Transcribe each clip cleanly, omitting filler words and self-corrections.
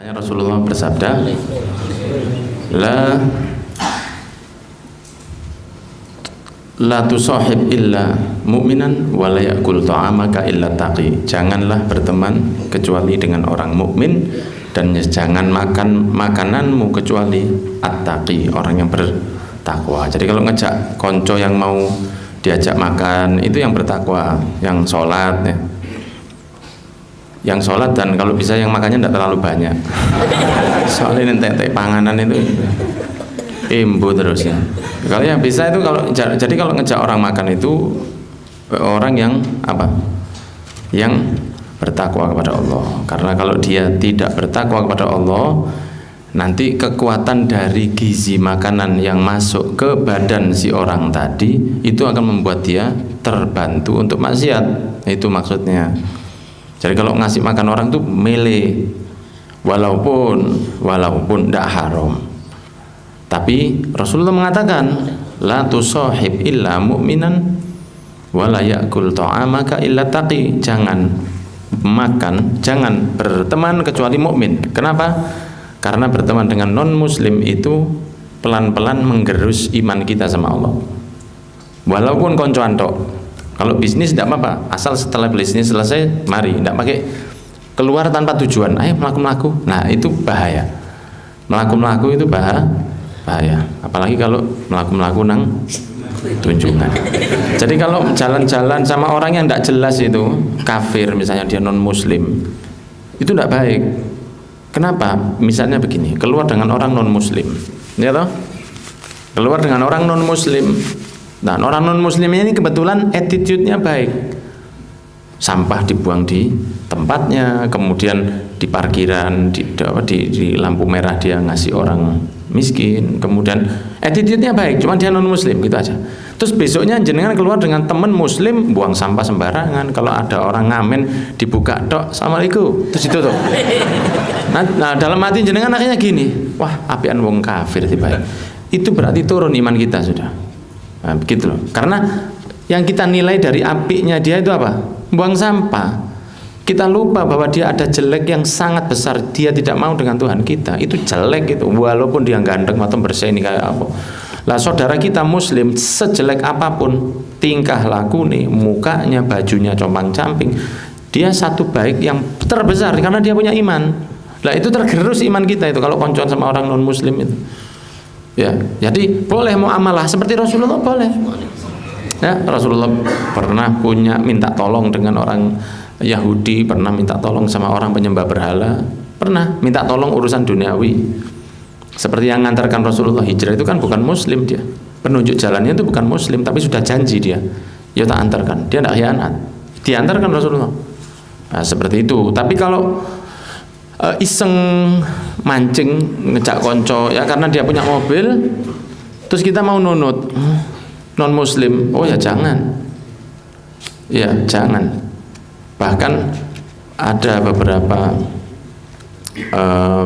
Rasulullah bersabda, la tusahib illa mu'minan wa la yakul ta'amaka illa taqi. Janganlah berteman kecuali dengan orang mukmin, dan jangan makan makananmu kecuali at-taqi, orang yang bertakwa. Jadi kalau ngejak konco yang mau diajak makan itu yang bertakwa, yang sholat ya. Yang sholat, dan kalau bisa yang makannya tidak terlalu banyak. Soalnya nentek panganan itu imbu terus ya. Kalau yang bisa itu jadi kalau ngejak orang makan itu orang yang apa? Yang bertakwa kepada Allah. Karena kalau dia tidak bertakwa kepada Allah, nanti kekuatan dari gizi makanan yang masuk ke badan si orang tadi itu akan membuat dia terbantu untuk maksiat. Itu maksudnya. Jadi kalau ngasih makan orang tuh mele, walaupun tidak haram. Tapi Rasulullah mengatakan, la tusahib illa mu'minan wa la ya'kul ta'amaka illa taqi. Jangan makan, jangan berteman kecuali mukmin. Kenapa? Karena berteman dengan non muslim itu pelan-pelan menggerus iman kita sama Allah. Walaupun koncoan tok. Kalau bisnis tidak apa-apa, asal setelah bisnis selesai, mari, tidak pakai keluar tanpa tujuan, ayo melaku-melaku. Nah itu bahaya. Melaku-melaku itu bahaya. Apalagi kalau melaku-melaku nang tunjungan. Jadi kalau jalan-jalan sama orang yang tidak jelas itu, kafir misalnya, dia non muslim, itu tidak baik. Kenapa? Misalnya begini, keluar dengan orang non muslim, ya toh? Keluar dengan orang non muslim. Nah, orang non muslim ini kebetulan attitude-nya baik. Sampah dibuang di tempatnya, kemudian di parkiran, di lampu merah dia ngasih orang miskin, kemudian attitude-nya baik, cuma dia non muslim gitu aja. Terus besoknya jenengan keluar dengan teman muslim, buang sampah sembarangan. Kalau ada orang ngamen dibuka tok, assalamualaikum, terus itu tuh. Nah dalam hati jenengan akhirnya gini, wah apian wong kafir tiba. Itu berarti turun iman kita sudah. Nah, begitu loh. Karena yang kita nilai dari apiknya dia itu apa? Buang sampah. Kita lupa bahwa dia ada jelek yang sangat besar. Dia tidak mau dengan Tuhan kita. Itu jelek itu. Walaupun dia ganteng atau bersih ini kayak apa. Lah saudara kita muslim, sejelek apapun tingkah laku nih, mukanya, bajunya compang-camping, dia satu baik yang terbesar karena dia punya iman. Lah itu tergerus iman kita itu kalau koncoan sama orang non muslim itu. Ya, jadi boleh muamalah seperti Rasulullah boleh. Ya, Rasulullah pernah minta tolong dengan orang Yahudi, pernah minta tolong sama orang penyembah berhala, pernah minta tolong urusan duniawi. Seperti yang ngantarkan Rasulullah hijrah itu kan bukan muslim dia. Penunjuk jalannya itu bukan muslim, tapi sudah janji dia. Ya tak antarkan, dia tidak khianat. Diantarkan Rasulullah. Nah, seperti itu. Tapi kalau iseng mancing ngejak konco ya karena dia punya mobil, terus kita mau nunut non muslim, oh ya jangan, bahkan ada beberapa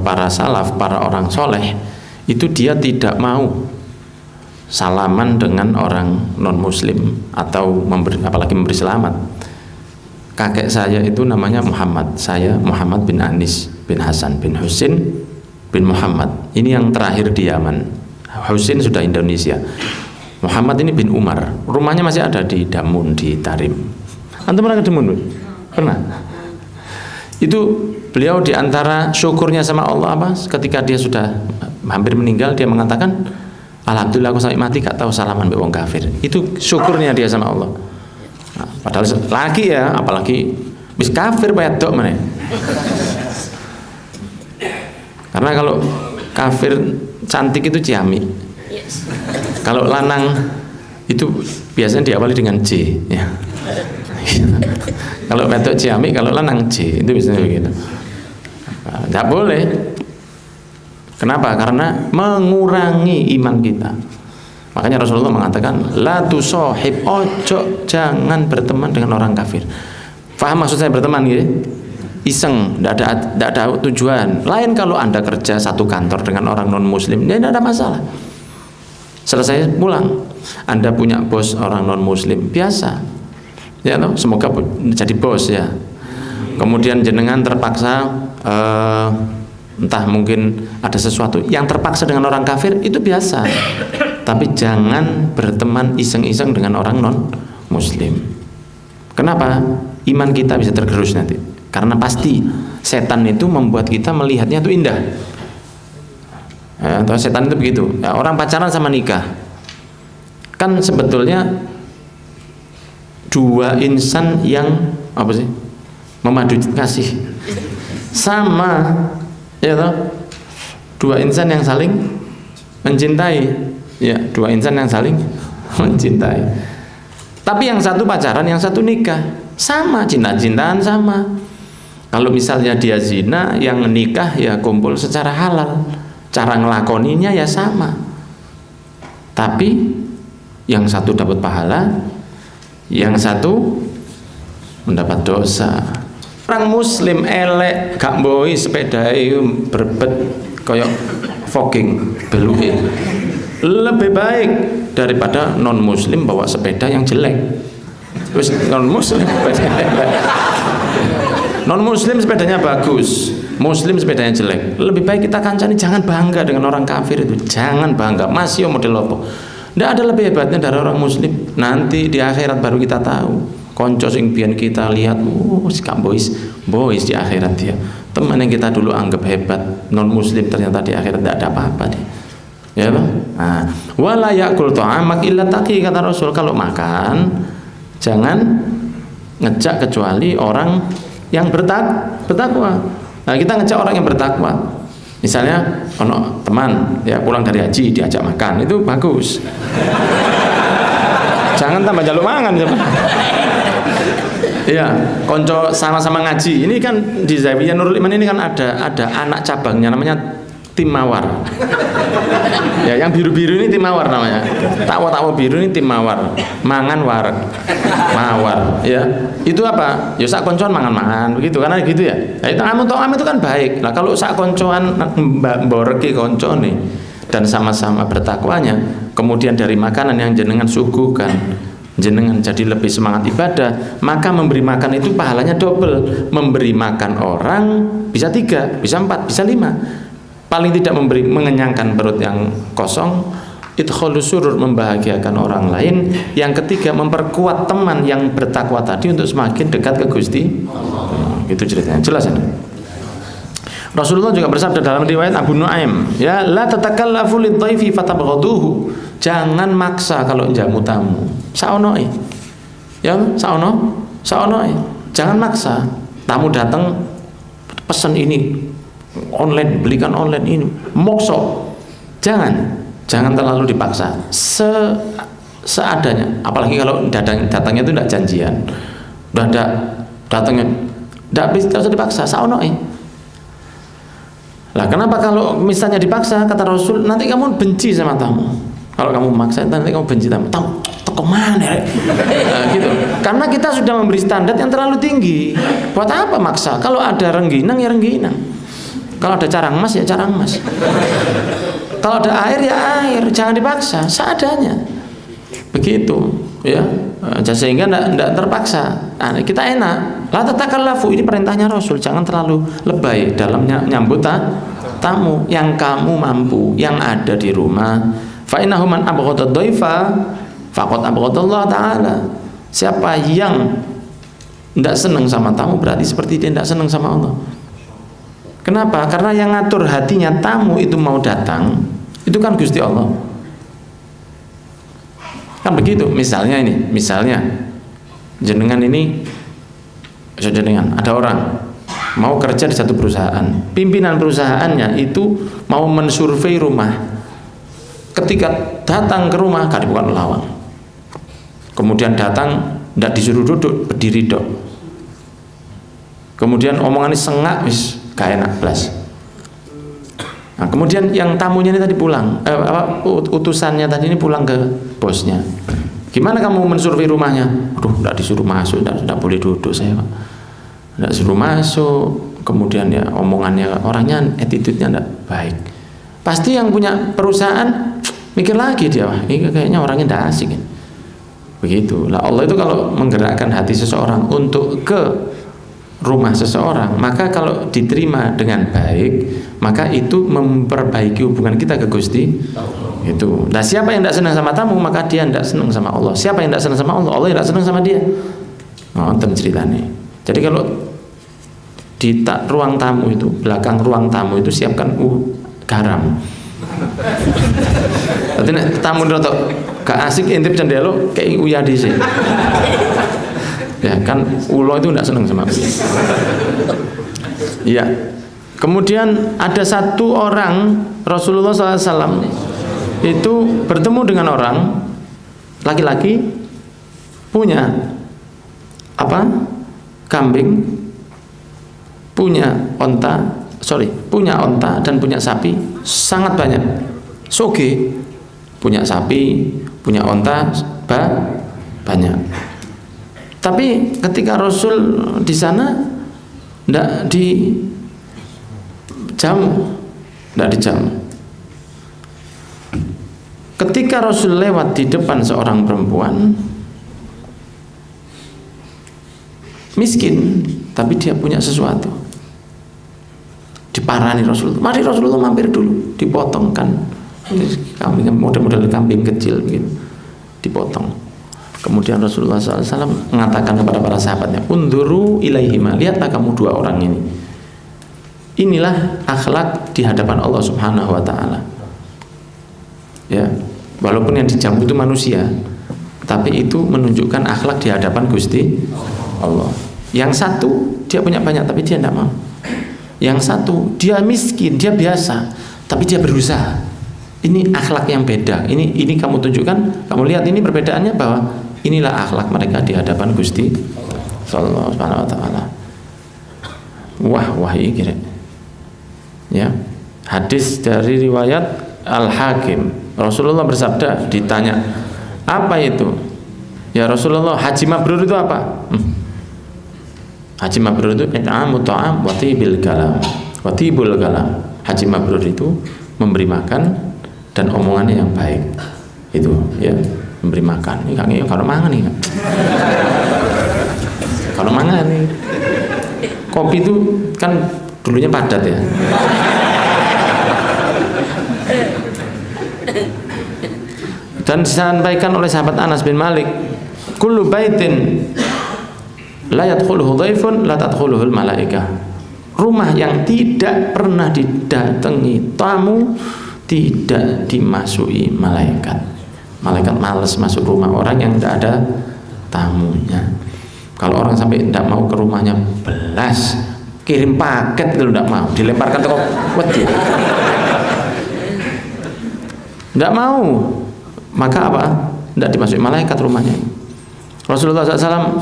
para salaf, para orang soleh itu dia tidak mau salaman dengan orang non muslim atau apalagi memberi selamat. Kakek saya itu namanya Muhammad, saya Muhammad bin Anis bin Hasan bin Husin bin Muhammad. Ini yang terakhir di Yaman. Husin sudah Indonesia. Muhammad ini bin Umar. Rumahnya masih ada di Damun, di Tarim. Antum pernah ke Damun? Pernah? Itu beliau diantara syukurnya sama Allah apa? Ketika dia sudah hampir meninggal, dia mengatakan, alhamdulillah aku sampai mati gak tahu salaman mbek wong kafir. Itu syukurnya dia sama Allah. Nah, padahal lagi ya, apalagi bis kafir wedok meneh. Karena kalau kafir cantik itu ciami. Kalau lanang itu biasanya diawali dengan J ya. Kalau wedok ciami, kalau lanang J, itu biasanya begitu. Tidak boleh. Kenapa? Karena mengurangi iman kita. Makanya Rasulullah mengatakan, la tusahib, ojo jangan berteman dengan orang kafir. Faham maksud saya berteman gitu? Iseng, tidak ada tujuan. Lain kalau Anda kerja satu kantor dengan orang non muslim, ya tidak ada masalah. Selesai pulang, Anda punya bos orang non muslim, biasa. Ya loh, semoga jadi bos ya. Kemudian jenengan terpaksa entah mungkin ada sesuatu yang terpaksa dengan orang kafir, itu biasa. Tapi jangan berteman iseng-iseng dengan orang non muslim. Kenapa? Iman kita bisa tergerus nanti. Karena pasti setan itu membuat kita melihatnya itu indah. Ya, atau setan itu begitu. Ya, orang pacaran sama nikah, kan sebetulnya dua insan yang apa sih, memadu kasih, sama, ya toh, dua insan yang saling mencintai, ya, dua insan yang saling mencintai. Tapi yang satu pacaran, yang satu nikah, sama, cinta-cintaan sama. Kalau misalnya dia zina, yang nikah ya kumpul secara halal, cara ngelakoninya ya sama. Tapi yang satu dapat pahala, yang satu mendapat dosa. Orang muslim elek gak mboi sepedai berbet koyok fogging beluke, lebih baik daripada non muslim bawa sepeda yang jelek. Terus non muslim non muslim sepedanya bagus, muslim sepedanya jelek. Lebih baik kita kancani, jangan bangga dengan orang kafir itu, jangan bangga. Masih model apa? Tidak ada lebih hebatnya dari orang muslim. Nanti di akhirat baru kita tahu. Konco sing biyen kita lihat, si boys di akhirat dia. Teman yang kita dulu anggap hebat, non muslim, ternyata di akhirat tidak ada apa-apa dia. Ya bang. Nah, wala yakul ta'amak illa taqi, kata Rasul. Kalau makan jangan ngejak kecuali orang yang bertakwa. Nah, kita ngejak orang yang bertakwa. Misalnya ono teman ya pulang dari haji diajak makan, itu bagus. Jangan tambah jaluk mangan. Iya, konco sama-sama ngaji. Ini kan di Zawiyah Nurul Iman ini kan ada anak cabangnya namanya Tim Mawar. Ya, yang biru-biru ini Tim Mawar namanya. Takwa-takwa biru ini Tim Mawar. Mangan wareg. Mawar, ya. Itu apa? Ya sak koncoan mangan-mangan begitu, karena gitu ya. Nah, itu itu kan baik. Nah, kalau sak koncoan mboreki koncone dan sama-sama bertakwanya, kemudian dari makanan yang jenengan suguhkan, jenengan jadi lebih semangat ibadah, maka memberi makan itu pahalanya double. Memberi makan orang bisa 3, bisa 4, bisa 5. Paling tidak mengenyangkan perut yang kosong, idkhalus surur, membahagiakan orang lain. Yang ketiga, memperkuat teman yang bertakwa tadi untuk semakin dekat ke Gusti Allah. Itu ceritanya, jelas ya? Rasulullah juga bersabda dalam riwayat Abu Nuaim, ya, la tatakallafu lidhaifi fatabghaduhu. Jangan maksa kalau jamu tamu. Saonoe. Ya, saonoe. Jangan maksa. Tamu datang pesan ini online, belikan online ini, mokso. Jangan terlalu dipaksa. Seadanya. Apalagi kalau datangnya itu tidak janjian. Udah ada datangnya, tidak usah dipaksa, saonoe. Lah kenapa kalau misalnya dipaksa, kata Rasul, nanti kamu benci sama tamu. Kalau kamu memaksa, nanti kamu benci tamu. Toko mana? Nah, gitu. Karena kita sudah memberi standar yang terlalu tinggi. Buat apa maksa? Kalau ada rengginang ya rengginang. Kalau ada carang emas ya carang emas. Kalau ada air ya air. Jangan dipaksa, seadanya. Begitu, ya. Sehingga tidak terpaksa. Nah, kita enak. La tatakallafu, ini perintahnya Rasul. Jangan terlalu lebay dalam nyambut tamu. Yang kamu mampu, yang ada di rumah. Fa innahu man abghadha dhaifa faqad abghadallahu ta'ala. Siapa yang tidak senang sama tamu, berarti seperti dia tidak senang sama Allah. Kenapa? Karena yang ngatur hatinya tamu itu mau datang, itu kan Gusti Allah. Kan begitu. Misalnya jenengan ada orang mau kerja di satu perusahaan, pimpinan perusahaannya itu mau mensurvei rumah. Ketika datang ke rumah gak dibuka lawang, kemudian datang tidak disuruh duduk, berdiri dok. Kemudian omongannya sengak, wis gak enak belas. Nah, kemudian yang tamunya ini tadi pulang, utusannya tadi ini pulang ke bosnya. Gimana kamu mensurvei rumahnya? Aduh, tidak disuruh masuk, tidak boleh duduk saya, Pak. Tidak disuruh masuk. Kemudian ya omongannya, orangnya attitude-nya tidak baik. Pasti yang punya perusahaan mikir lagi dia, wah ini kayaknya orangnya tidak asik. Begitu. Lah Allah itu kalau menggerakkan hati seseorang untuk ke rumah seseorang, maka kalau diterima dengan baik, maka itu memperbaiki hubungan kita ke Gusti itu. Nah, siapa yang tidak senang sama tamu, maka dia tidak senang sama Allah. Siapa yang tidak senang sama Allah, Allah yang tidak senang sama dia. Nonton ceritanya. Jadi kalau di ruang tamu itu, belakang ruang tamu itu siapkan garam. Tapi tamu rotok gak asik intip cendelo kayak uya di sini. Ya kan ulo itu tidak senang sama dia. Ya. Kemudian ada satu orang, Rasulullah SAW itu bertemu dengan orang laki-laki punya kambing, punya onta dan punya sapi sangat banyak. Soge, punya sapi, punya onta banyak. Tapi ketika Rasul di sana tidak dijamu. Ketika Rasul lewat di depan seorang perempuan miskin, tapi dia punya sesuatu, diparani Rasulullah. Mari Rasulullah mampir dulu, dipotongkan kambing, model-model kambing kecil begitu, dipotong. Kemudian Rasulullah SAW mengatakan kepada para sahabatnya, unduru ilaihima, lihatlah kamu dua orang ini. Inilah akhlak di hadapan Allah Subhanahu wa Ta'ala. Ya, walaupun yang dijamu itu manusia, tapi itu menunjukkan akhlak di hadapan Gusti Allah. Yang satu dia punya banyak, tapi dia tidak mau. Yang satu dia miskin, dia biasa, tapi dia berusaha. Ini akhlak yang beda. Ini kamu tunjukkan, kamu lihat ini perbedaannya, bahwa inilah akhlak mereka di hadapan Gusti Sallallahu Alaihi Wasallam. Wah kira. Ya, hadis dari riwayat Al-Hakim. Rasulullah bersabda, ditanya, apa itu? Ya Rasulullah, haji mabrur itu apa? Haji mabrur itu it'amu ta'am wa tibul kalam. Haji mabrur itu memberi makan dan omongannya yang baik. Itu ya, memberi makan. Ini kalau mangan nih. Kalau mangan nih. Kopi itu kan dulunya padat ya. Dan disampaikan oleh sahabat Anas bin Malik, kullu baitin la yadkhuluhu dhaifun la tadkhuluhul malaikah. Rumah yang tidak pernah didatangi tamu tidak dimasuki malaikat. Malaikat malas masuk rumah orang yang tidak ada tamunya. Kalau orang sampai tidak mau ke rumahnya belas, kirim paket itu tidak mau, dilemparkan ke wedi. Tidak mau, maka apa? Tidak dimasuki malaikat rumahnya. Rasulullah SAW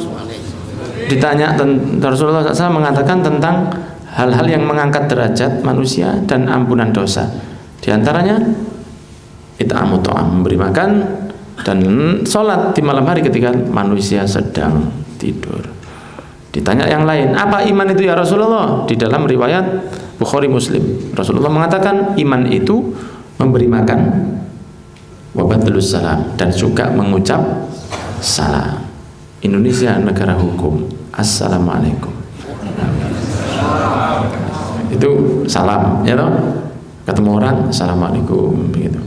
ditanya, Rasulullah SAW mengatakan tentang hal-hal yang mengangkat derajat manusia dan ampunan dosa. Di antaranya it'amu ta'am, memberi makan, dan sholat di malam hari ketika manusia sedang tidur. Ditanya yang lain, apa iman itu ya Rasulullah? Di dalam riwayat Bukhari Muslim, Rasulullah mengatakan iman itu memberi makan, wabadlus salam, dan suka mengucap salam. Indonesia negara hukum. Assalamualaikum. Itu salam, ya toh? Ketemu orang, assalamualaikum, begitu.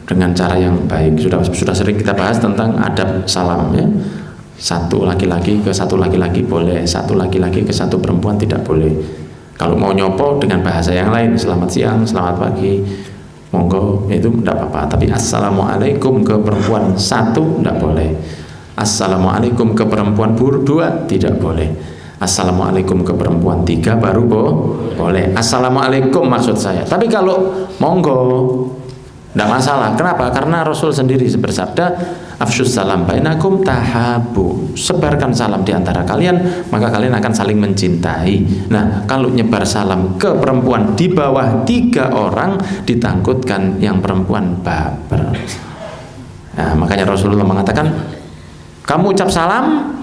Dengan cara yang baik. Sudah sering kita bahas tentang adab salam, ya. Satu laki-laki ke satu laki-laki boleh, satu laki-laki ke satu perempuan tidak boleh. Kalau mau nyopo dengan bahasa yang lain, selamat siang, selamat pagi, monggo, itu tidak apa-apa. Tapi assalamualaikum ke perempuan satu tidak boleh. Assalamualaikum ke perempuan dua tidak boleh. Assalamualaikum ke perempuan tiga baru boleh. Assalamualaikum maksud saya. Tapi kalau monggo tidak masalah. Kenapa? Karena Rasul sendiri bersabda, afsyus salam bainakum tahabu. Sebarkan salam di antara kalian, maka kalian akan saling mencintai. Nah, kalau nyebar salam ke perempuan di bawah 3 orang, ditangkutkan yang perempuan baper. Nah, makanya Rasulullah mengatakan, kamu ucap salam,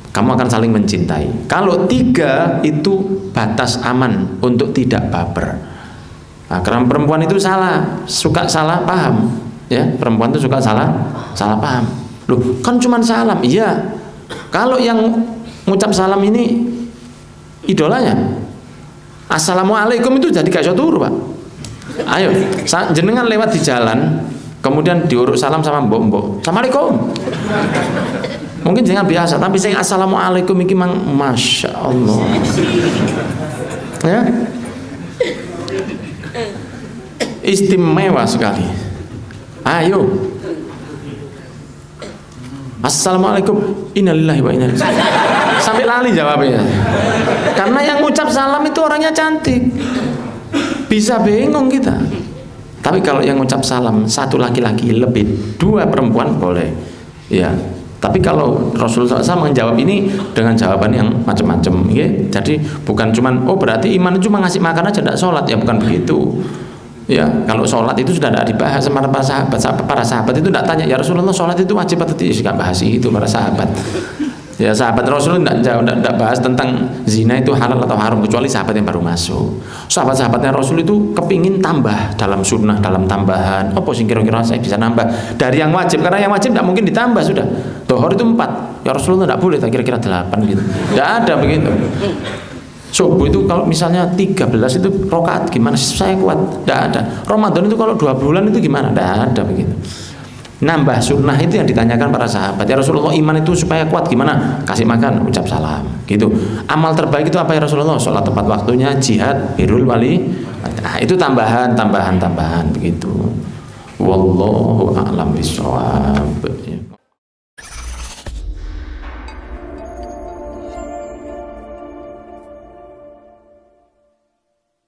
kamu akan saling mencintai. Kalau 3 itu batas aman untuk tidak baper. Nah, karena perempuan itu suka salah paham, ya, perempuan itu suka salah paham. Loh, kan cuma salam. Iya. Kalau yang ngucap salam ini idolanya. Assalamualaikum itu jadi gak iso turu, Pak. Ayo, jenengan lewat di jalan, kemudian diuruk salam sama mbok-mbok. Assalamualaikum. Mungkin jangan biasa, tapi saya assalamualaikum iki mang masya Allah. Ya. Istimewa sekali. Ayo. Assalamualaikum. Innalillahi wa inna ilaihi raji'un. Sampai lali jawabnya. Karena yang ngucap salam itu orangnya cantik. Bisa bingung kita. Tapi kalau yang ngucap salam satu laki-laki lebih, dua perempuan boleh. Ya. Tapi kalau Rasulullah SAW menjawab ini dengan jawaban yang macam-macam, ya. Jadi bukan cuman berarti iman cuma ngasih makan aja tidak sholat, ya bukan begitu. Ya, kalau sholat itu sudah tidak dibahas sama para sahabat. Para sahabat itu tidak tanya, ya Rasulullah sholat itu wajib atau tidak? Tidak bahas itu para sahabat. Ya sahabat Rasulullah tidak bahas tentang zina itu halal atau haram, kecuali sahabat yang baru masuk. Sahabat-sahabatnya Rasul itu kepingin tambah dalam sunnah, dalam tambahan. Apa sih kira-kira saya bisa nambah dari yang wajib? Karena yang wajib tidak mungkin ditambah sudah. Dohor itu 4, ya Rasulullah tidak boleh, kira-kira 8 gitu. Tidak ada begitu. Subuh itu kalau misalnya 13 itu rakaat gimana saya kuat? Tidak ada. Ramadan itu kalau 2 bulan itu gimana? Tidak ada begitu. Nambah sunnah itu yang ditanyakan para sahabat. Ya Rasulullah, iman itu supaya kuat gimana? Kasih makan, ucap salam gitu. Amal terbaik itu apa ya Rasulullah? Sholat tepat waktunya, jihad, birrul wali. Nah, itu tambahan begitu. Wallahu a'lam bishawab.